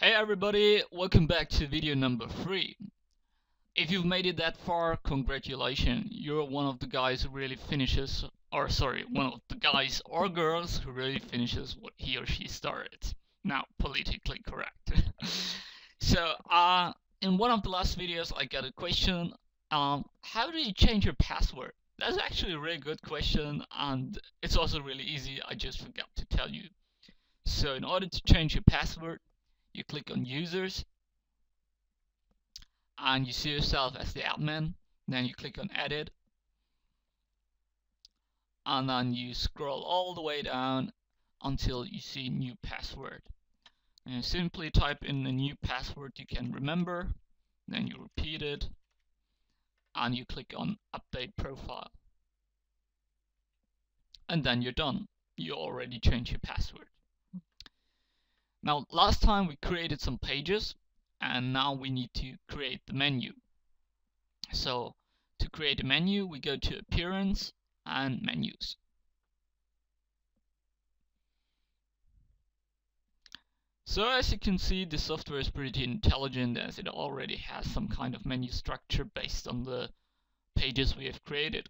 Hey everybody, welcome back to video number 3. If you've made it that far, congratulations. You're one of the guys who really finishes, or sorry, one of the guys or girls who really finishes what he or she started. Now, politically correct. So, in one of the last videos I got a question, how do you change your password? That's actually a really good question, and it's also really easy. I just forgot to tell you. So in order to change your password, you click on users and you see yourself as the admin. Then you click on edit and then you scroll all the way down until you see new password. And you simply type in the new password you can remember, then you repeat it and you click on update profile. And then you're done. You already changed your password. Now, last time we created some pages, and now we need to create the menu. So, to create a menu, we go to Appearance and Menus. So, as you can see, the software is pretty intelligent as it already has some kind of menu structure based on the pages we have created.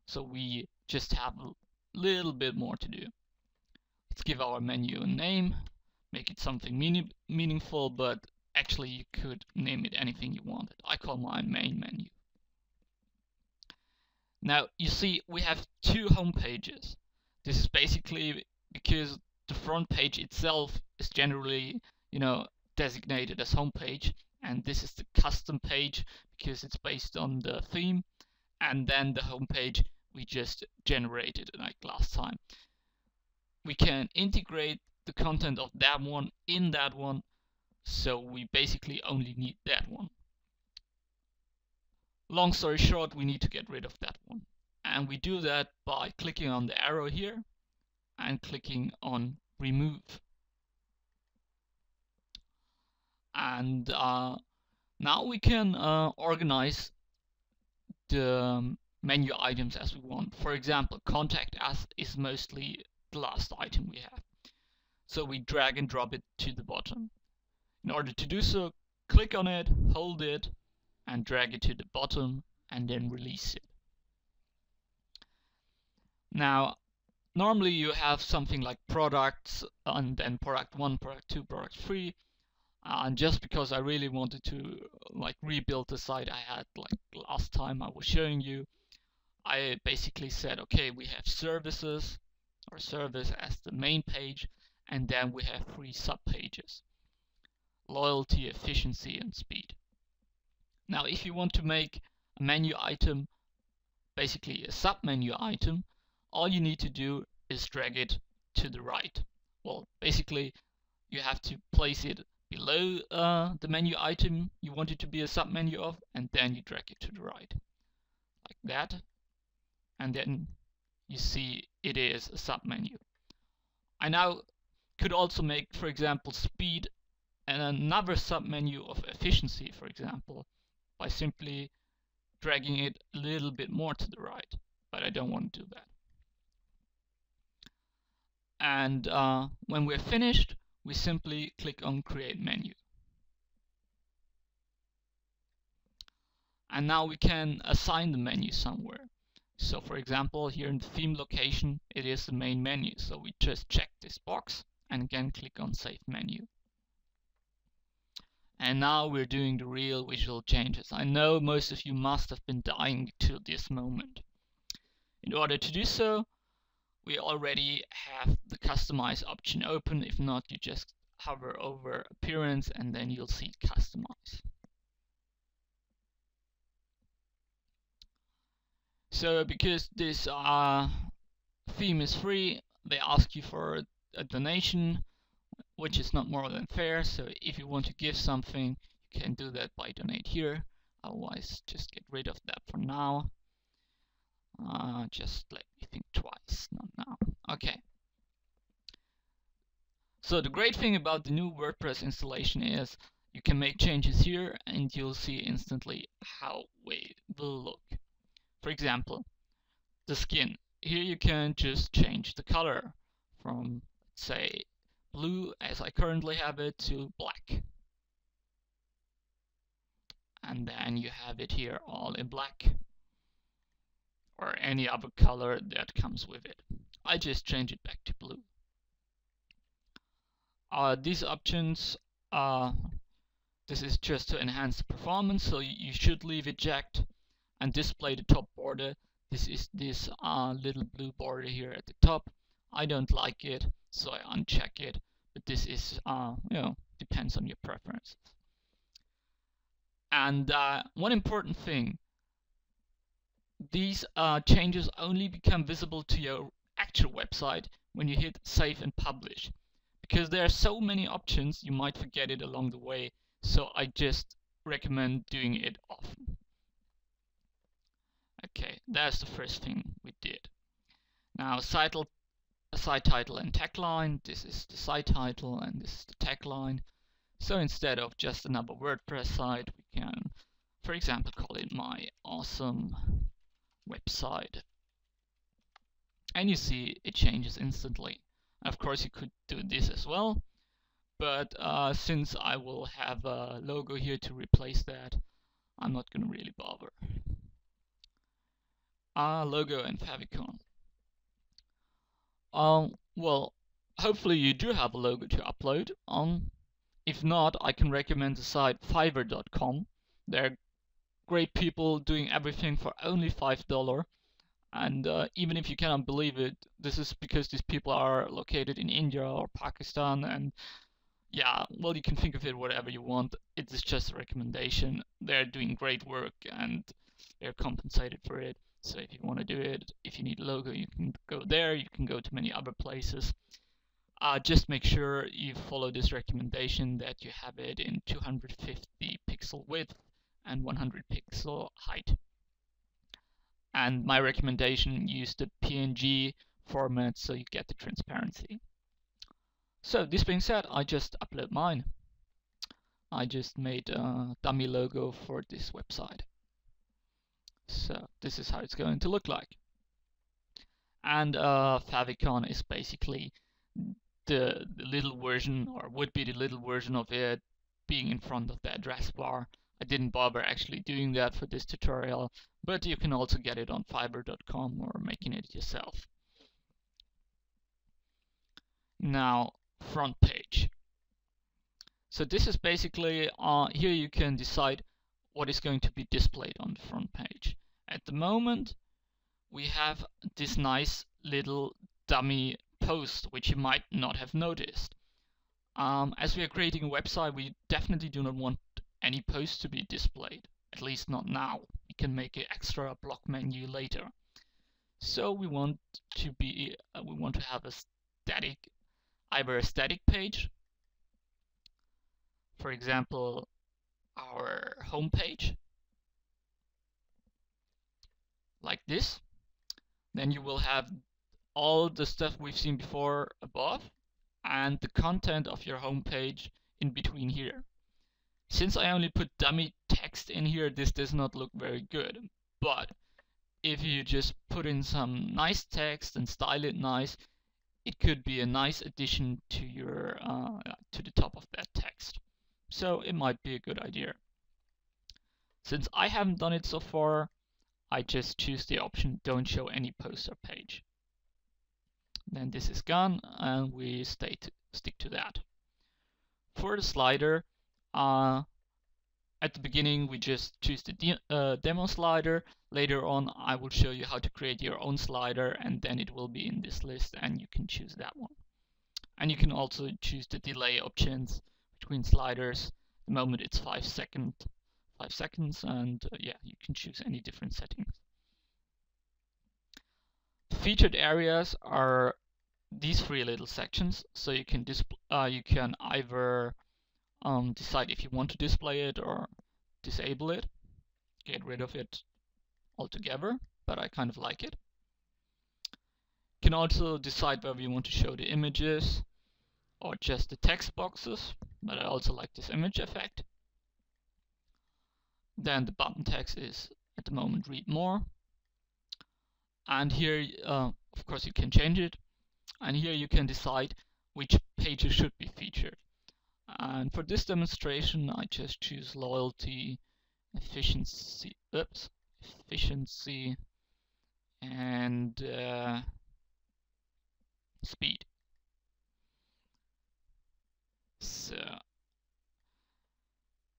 So, we just have a little bit more to do. Let's give our menu a name. Make it something meaningful, but actually you could name it anything you wanted. I call mine main menu. Now you see we have two home pages. This is basically because the front page itself is generally, designated as home page, and this is the custom page because it's based on the theme, and then the home page we just generated like last time. We can integrate the content of that one in that one, so we basically only need that one. Long story short, we need to get rid of that one, and we do that by clicking on the arrow here and clicking on remove. And now we can organize the menu items as we want. For example, contact us is mostly the last item we have. So we drag and drop it to the bottom. In order to do so, click on it, hold it, and drag it to the bottom, and then release it. Now, normally you have something like products, and then product 1, product 2, product 3. And just because I really wanted to rebuild the site I had last time I was showing you, I basically said, okay, we have services or service as the main page, and then we have 3 sub-pages: loyalty, efficiency, and speed. Now, if you want to make a menu item basically a sub-menu item, all you need to do is drag it to the right. Well, basically, you have to place it below the menu item you want it to be a sub-menu of, and then you drag it to the right, like that. And then you see it is a sub-menu. I now could also make, for example, speed and another sub-menu of efficiency, for example, by simply dragging it a little bit more to the right, but I don't want to do that. And when we're finished, we simply click on Create Menu. And now we can assign the menu somewhere. So for example, here in the theme location, it is the main menu. So we just check this box and again click on Save Menu. And now we're doing the real visual changes. I know most of you must have been dying to this moment. In order to do so, we already have the Customize option open. If not, you just hover over Appearance and then you'll see Customize. So because this theme is free, they ask you for a donation, which is not more than fair. So if you want to give something, you can do that by donate here. Otherwise, just get rid of that for now. Just let me think twice, not now. Okay. So the great thing about the new WordPress installation is you can make changes here and you'll see instantly how it will look. For example, the skin. Here you can just change the color from, say, blue as I currently have it to black. And then you have it here all in black or any other color that comes with it. I just change it back to blue. These options, this is just to enhance the performance, so you should leave it checked and display the top border. This is this little blue border here at the top. I don't like it, so I uncheck it, but this is, depends on your preferences. And one important thing, these changes only become visible to your actual website when you hit save and publish. Because there are so many options, you might forget it along the way, so I just recommend doing it often. Okay, that's the first thing we did. Now, site title and tagline. This is the site title and this is the tagline. So instead of just another WordPress site, we can, for example, call it My Awesome Website. And you see it changes instantly. Of course, you could do this as well, but since I will have a logo here to replace that, I'm not going to really bother. Logo and favicon. Well, hopefully you do have a logo to upload. If not, I can recommend the site Fiverr.com. They're great people doing everything for only $5. And even if you cannot believe it, this is because these people are located in India or Pakistan. And yeah, well, you can think of it whatever you want. It is just a recommendation. They're doing great work and they're compensated for it. So if you want to do it, if you need a logo, you can go there. You can go to many other places. Just make sure you follow this recommendation that you have it in 250 pixel width and 100 pixel height. And my recommendation, use the PNG format so you get the transparency. So this being said, I just upload mine. I just made a dummy logo for this website. So this is how it's going to look like. And favicon is basically the little version, or would be the little version of it being in front of the address bar. I didn't bother actually doing that for this tutorial, but you can also get it on Fiverr.com or making it yourself. Now, front page. So this is basically, here you can decide what is going to be displayed on the front page. At the moment, we have this nice little dummy post, which you might not have noticed. As we are creating a website, we definitely do not want any posts to be displayed, at least not now. We can make an extra block menu later. So we want to have a static, either a static page, for example, our home page, like this. Then you will have all the stuff we've seen before above and the content of your home page in between here. Since I only put dummy text in here, this does not look very good. But if you just put in some nice text and style it nice, it could be a nice addition to your to the top of that text. So it might be a good idea. Since I haven't done it so far, I just choose the option don't show any poster page. Then this is gone and we stick to that. For the slider, at the beginning we just choose the demo slider. Later on I will show you how to create your own slider, and then it will be in this list and you can choose that one. And you can also choose the delay options between sliders. At the moment it's 5 seconds, and yeah, you can choose any different settings. The featured areas are these 3 little sections, so you can either decide if you want to display it or disable it, get rid of it altogether, but I kind of like it. You can also decide whether you want to show the images or just the text boxes, but I also like this image effect. Then the button text is at the moment read more. And here, of course, you can change it. And here you can decide which pages should be featured. And for this demonstration, I just choose loyalty, efficiency, and speed. So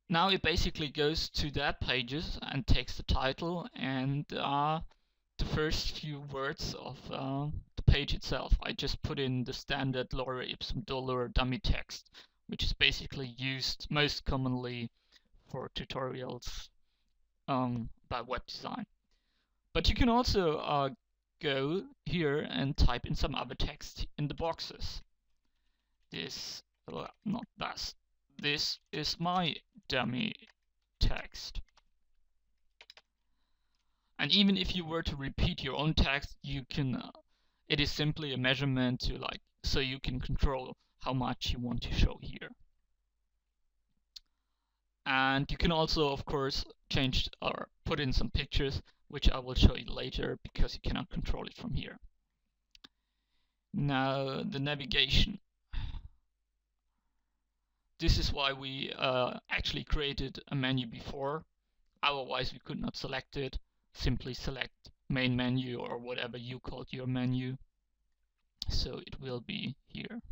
now it basically goes to that pages and takes the title and the first few words of the page itself. I just put in the standard lorem ipsum dolor dummy text, which is basically used most commonly for tutorials about web design. But you can also go here and type in some other text in the boxes. This, well, not that. This is my dummy text. And even if you were to repeat your own text, you can. It is simply a measurement to so you can control how much you want to show here. And you can also, of course, change or put in some pictures, which I will show you later because you cannot control it from here. Now the navigation. This is why we actually created a menu before. Otherwise we could not select it. Simply select main menu or whatever you called your menu. So it will be here.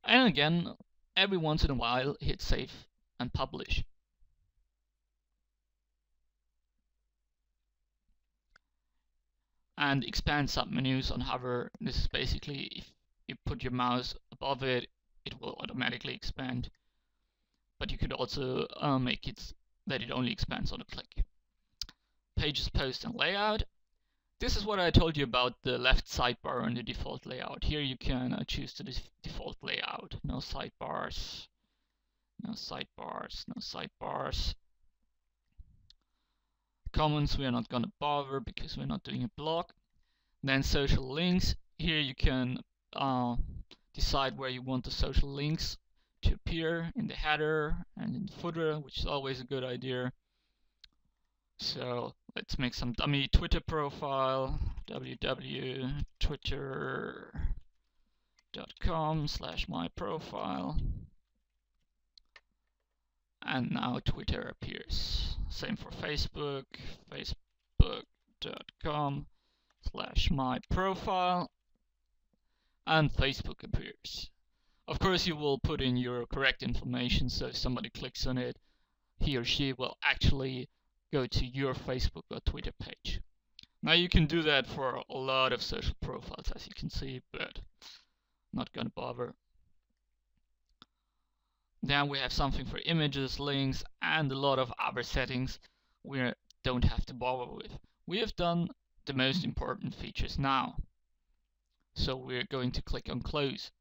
And again, every once in a while hit save and publish. And expand submenus on hover. This is basically if you put your mouse above it, it will automatically expand. But you could also make it that it only expands on a click. Pages, post, and layout. This is what I told you about the left sidebar and the default layout. Here you can choose the default layout. No sidebars, no sidebars, no sidebars. Comments we are not going to bother because we're not doing a blog. Then social links. Here you can decide where you want the social links to appear in the header and in the footer, which is always a good idea. So let's make some dummy Twitter profile, www.twitter.com/myprofile. And now Twitter appears. Same for Facebook, facebook.com/myprofile. And Facebook appears. Of course you will put in your correct information, so if somebody clicks on it, he or she will actually go to your Facebook or Twitter page. Now you can do that for a lot of social profiles, as you can see, but not gonna bother. Then we have something for images, links, and a lot of other settings we don't have to bother with. We have done the most important features now. So we're going to click on close.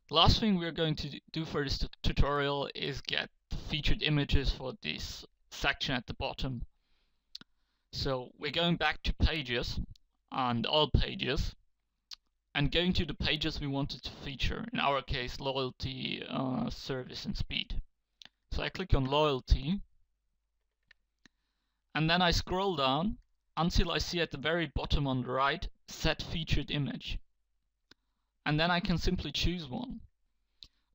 The last thing we're going to do for this tutorial is get the featured images for this section at the bottom. So we're going back to pages and all pages and going to the pages we wanted to feature. In our case, loyalty, service, and speed. So I click on loyalty and then I scroll down until I see at the very bottom on the right, set featured image. And then I can simply choose one.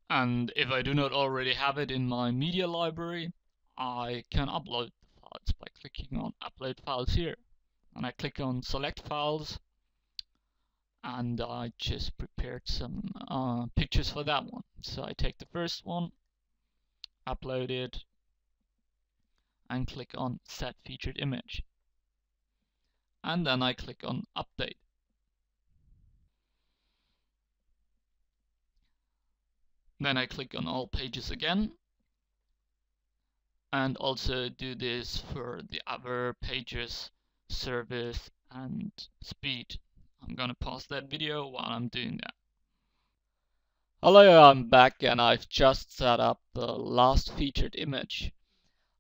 And if I do not already have it in my media library, I can upload the files by clicking on upload files here. And I click on select files and I just prepared some pictures for that one. So I take the first one, upload it, and click on set featured image. And then I click on update. Then I click on all pages again and also do this for the other pages, service and speed. I'm gonna pause that video while I'm doing that. Hello, I'm back and I've just set up the last featured image.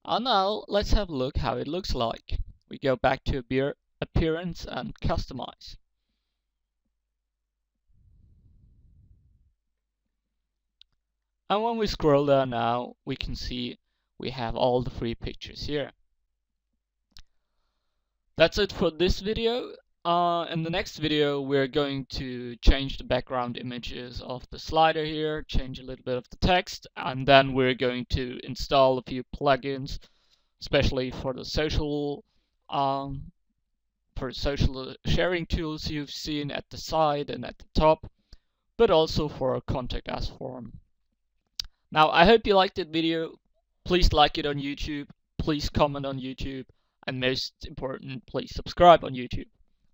And now let's have a look how it looks like. We go back to appearance and customize. And when we scroll down now, we can see we have all the 3 pictures here. That's it for this video. In the next video, we're going to change the background images of the slider here, change a little bit of the text, and then we're going to install a few plugins, especially for the um, social sharing tools you've seen at the side and at the top, but also for a contact us form. Now, I hope you liked that video. Please like it on YouTube, please comment on YouTube, and most important, please subscribe on YouTube.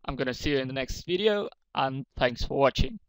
I'm gonna see you in the next video, and thanks for watching.